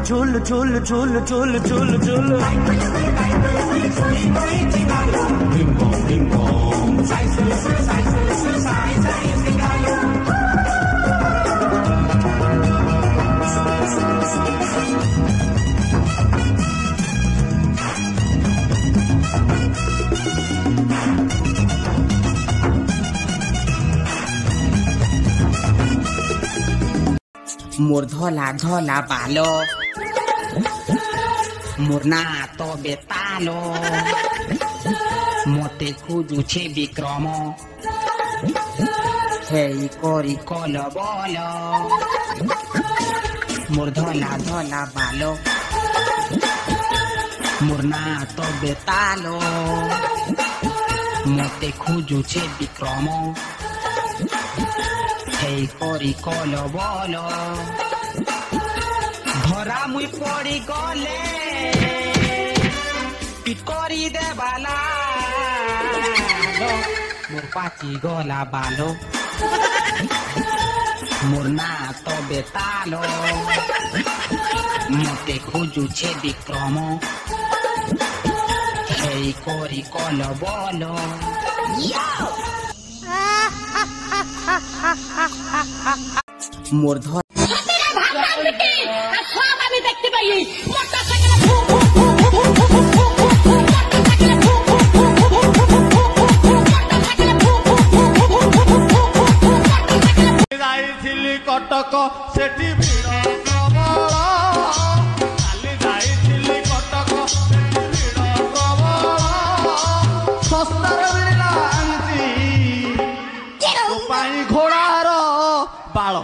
झूल झूल झूल झूल झूल झूल मोर धोला धोला बालो मोर ना तो बेतालो मोते खुजुछे विक्रम हेई करी कल बल मोर धोला धोला बालो मोर ना तो बेतालो मोते खुजुछे विक्रम हेई करी कल बल धरा मुई पड़ी गले पिट करी दे बाला मोर पाची गला बालो मोर ना तो बेतालो मते खुजुछे विक्रम हेई करी कल बल मोर धर कटक सेठी भिड़ प्रबल काली जाइथिली कटक सेठी भिड़ प्रबल सस्तार मिला आंटी घोड़ार बाल